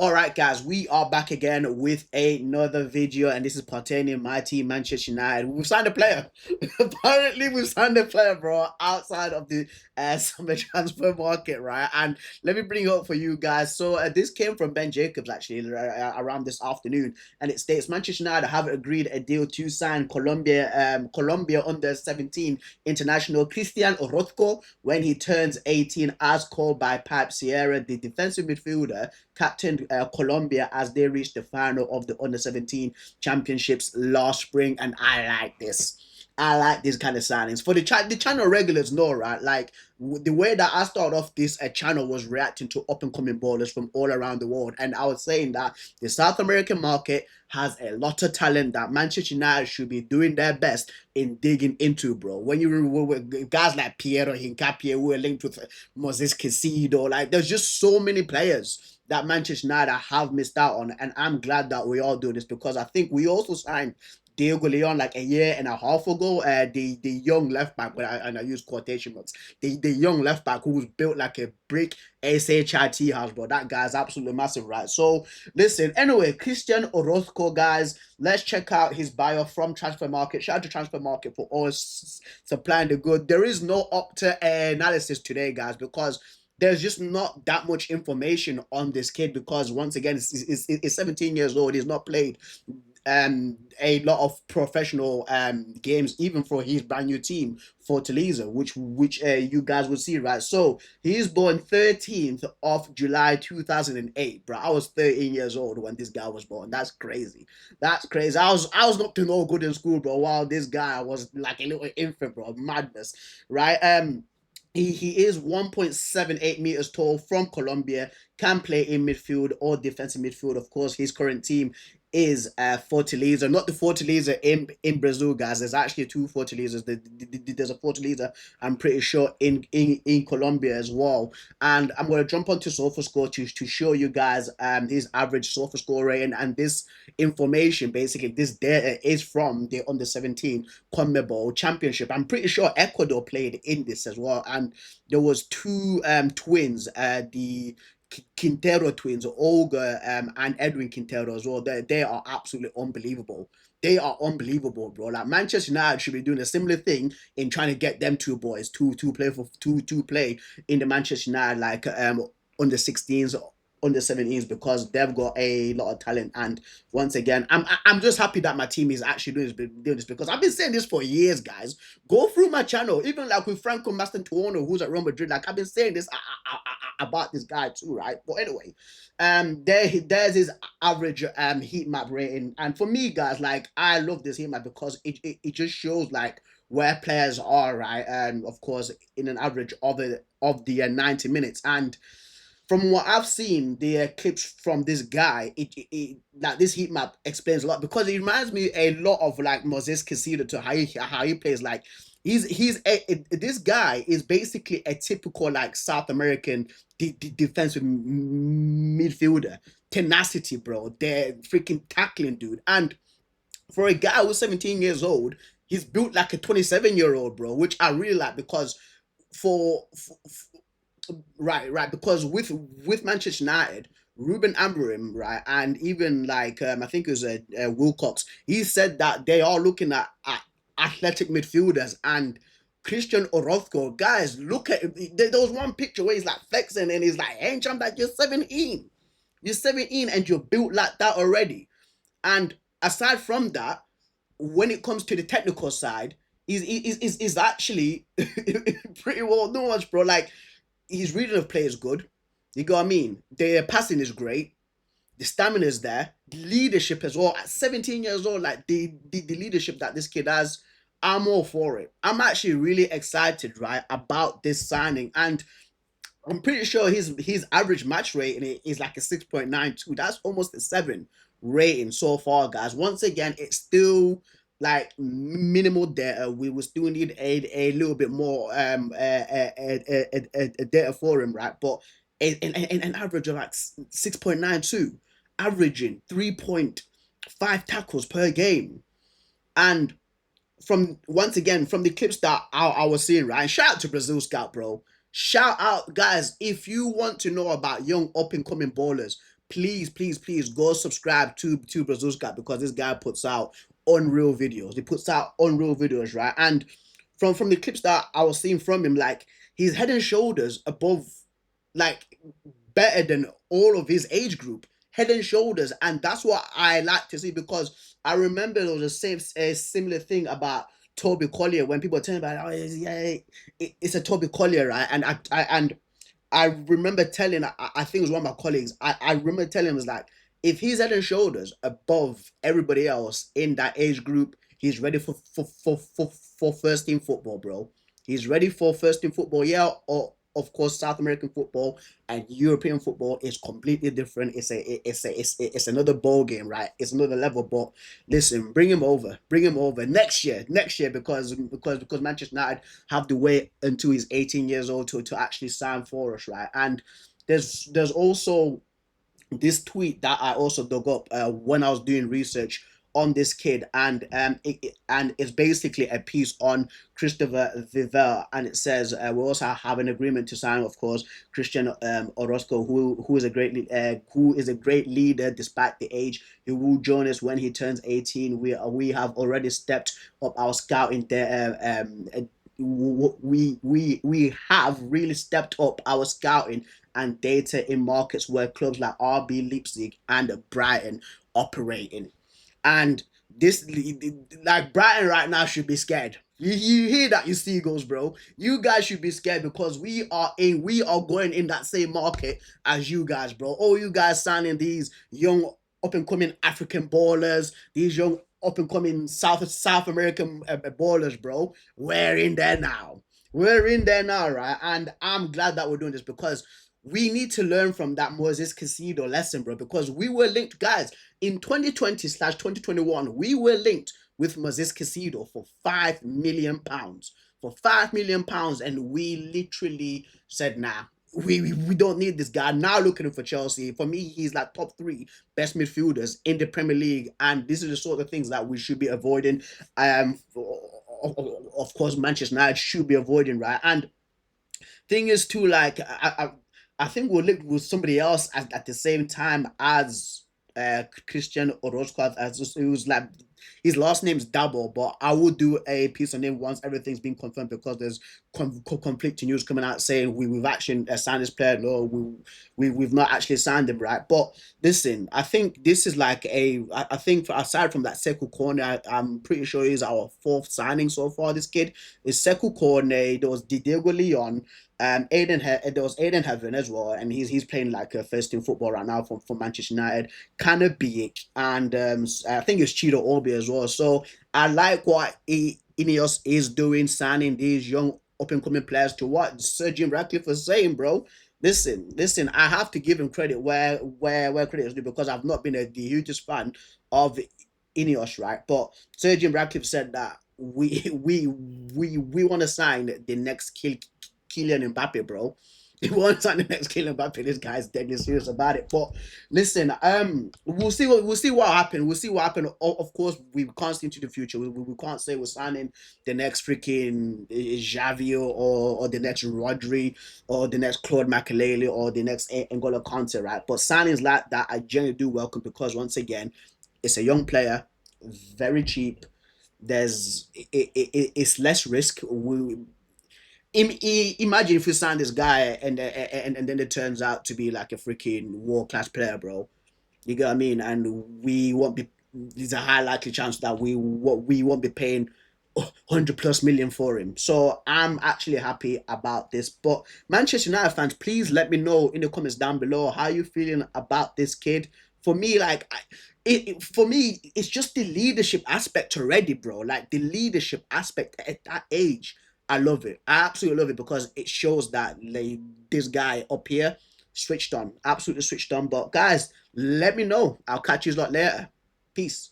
All right, guys, we are back again with another video, and this is pertaining my team, Manchester United. We've signed a player. Apparently, we've signed a player, bro, outside of the summer transfer market, right? And let me bring it up for you guys. So this came from Ben Jacobs actually around this afternoon, and it states Manchester United have agreed a deal to sign Colombia under 17 international Cristian Orozco when he turns 18, as called by Pipe Sierra, the defensive midfielder captained Colombia as they reached the final of the under 17 championships last spring. And I like this. I like these kind of signings. For the channel regulars know, right? Like the way that I started off this channel was reacting to up and coming ballers from all around the world, and I was saying that the South American market has a lot of talent that Manchester United should be doing their best in digging into, bro. When you guys like Piero Hincapié who are linked with Moises Caicedo, like there's just so many players that Manchester United have missed out on, and I'm glad that we all do this because I think we also signed Diego Leon like a year and a half ago. The young left back, and I use quotation marks. The young left back who was built like a brick SHIT house, bro. That guy's absolutely massive, right? So listen, anyway, Cristian Orozco, guys, let's check out his bio from Transfer Market. Shout out to Transfer Market for always supplying the good. There is no Opta analysis today, guys, because there's just not that much information on this kid because once again, it's 17 years old. He's not played a lot of professional games, even for his brand new team, Fortaleza, which you guys will see, right? So he's born 13th of July 2008, bro. I was 13 years old when this guy was born. That's crazy. That's crazy. I was not to no good in school, bro. While this guy was like a little infant, bro. Madness, right? He is 1.78 meters tall, from Colombia, can play in midfield or defensive midfield. Of course, his current team is Fortaleza, not the Fortaleza in Brazil, guys. There's actually two Fortalezas. There's a Fortaleza, I'm pretty sure, in Colombia as well. And I'm going to jump onto SofaScore to show you guys his average SofaScore rating. And this information, basically, this data is from the under 17 CONMEBOL Championship. I'm pretty sure Ecuador played in this as well. And there was two twins, the Quintero twins, Olga and Edwin Quintero as well. They are absolutely unbelievable. They are unbelievable, bro. Like Manchester United should be doing a similar thing in trying to get them two boys to play for to play in the Manchester United like under 16s, under 17s, because they've got a lot of talent. And once again, I'm just happy that my team is actually doing this because I've been saying this for years, guys. Go through my channel, even like with Franco Mastantuono, who's at Real Madrid. Like I've been saying this about this guy too, right? But anyway, there's his average heat map rating, and for me, guys, like I love this heat map because it just shows like where players are, right? Of course, in an average of the 90 minutes. And from what I've seen, the clips from this guy, like this heat map explains a lot because it reminds me a lot of like Moises Caicedo to how he plays. Like this guy is basically a typical like South American defensive midfielder. Tenacity, bro. They're freaking tackling, dude. And for a guy who's 17 years old, he's built like a 27-year-old, bro, which I really like because for right, because with Manchester United, Ruben Amorim, right, and even like I think it was Wilcox, he said that they are looking at athletic midfielders. And Cristian Orozco, guys, look at it. There was one picture where he's like flexing and he's like, "Hey, I'm like, you're 17, you're 17, and you're built like that already." And aside from that, when it comes to the technical side, is actually pretty well known, bro. Like his reading of play is good. You got what I mean? The passing is great. The stamina is there. The leadership as well. At 17 years old, like the leadership that this kid has, I'm all for it. I'm actually really excited, right, about this signing. And I'm pretty sure his average match rating is like a 6.92. That's almost a 7 rating so far, guys. Once again, it's still like minimal data. We will still need a little bit more data for him, right? But an average of like 6.92, averaging 3.5 tackles per game. And from once again from the clips that I was seeing, right? And shout out to Brazil Scout, bro. Shout out, guys, if you want to know about young up and coming ballers, please go subscribe to Brazuzka, because this guy puts out unreal videos. He puts out unreal videos, right? And from the clips that I was seeing from him, like, he's head and shoulders above, like, better than all of his age group, head and shoulders. And that's what I like to see, because I remember there was a similar thing about Toby Collier, when people were telling about, oh yeah, it's a Toby Collier, right? And I remember telling, I think it was one of my colleagues, I remember telling him, was like, if he's head and shoulders above everybody else in that age group, he's ready for first team football, bro. He's ready for first team football. Yeah, or of course, South American football and European football is completely different. It's another ball game, right? It's another level. But listen, bring him over next year, because Manchester United have to wait until he's 18 years old to actually sign for us, right? And there's also this tweet that I also dug up when I was doing research on this kid, and and it's basically a piece on Christopher Vivell, and it says we also have an agreement to sign, of course, Cristian Orozco, who is a great leader despite the age. He will join us when he turns 18. We have already stepped up our scouting there. We have really stepped up our scouting and data in markets where clubs like RB Leipzig and Brighton operating. And this, like, Brighton right now should be scared. You hear that, you Seagulls, bro? You guys should be scared, because we are going in that same market as you guys, bro. Oh, you guys signing these young up and coming African ballers, these young up and coming South American ballers, bro. We're in there now. We're in there now, right? And I'm glad that we're doing this, because we need to learn from that Moises Caicedo lesson, bro. Because we were linked, guys, in 2020/2021. We were linked with Moises Caicedo for £5 million. For £5 million, and we literally said, nah, we don't need this guy. Now looking for Chelsea. For me, he's like top three best midfielders in the Premier League, and this is the sort of things that we should be avoiding. Of course, Manchester United should be avoiding, right? And thing is too, like, I think we'll look with somebody else at the same time as Cristian Orozco. As it was like, his last name's Double, but I will do a piece on him once everything's been confirmed, because there's conflicting news coming out saying we've actually signed this player. No, we've not actually signed him, right? But listen, I think this is like I think, aside from that Sekou Corner, I'm pretty sure he's our fourth signing so far. This kid is Sekou Corner. There was Diego Leon. There was Aiden Heaven as well, and he's playing like a first team football right now for Manchester United. Kind of big, and I think it's Cheeto Obi as well. So I like what Ineos is doing, signing these young up and coming players, to what Sir Jim Ratcliffe was saying, bro. Listen. I have to give him credit where credit is due, because I've not been the hugest fan of Ineos, right? But Sir Jim Ratcliffe said that we want to sign the next Kylian Mbappe, bro. He wants on the next Kylian Mbappe. This guy's deadly serious about it. But listen, we'll see what happens. We'll see what happens. Of course, we can't see into the future. We can't say we're signing the next freaking Xavi, or the next Rodri, or the next Claude Makelele, or the next N'Golo Kante, right? But signings like that, I generally do welcome, because once again, it's a young player, very cheap. It's less risk. Imagine if we sign this guy, and then it turns out to be like a freaking world class player, bro. You get what I mean? And we won't be. There's a high likely chance that we won't be paying 100+ million for him. So I'm actually happy about this. But Manchester United fans, please let me know in the comments down below how you feeling about this kid. For me, like, for me, it's just the leadership aspect already, bro. Like, the leadership aspect at that age, I love it. I absolutely love it, because it shows that, like, this guy up here switched on, absolutely switched on. But guys, let me know. I'll catch you a lot later. Peace.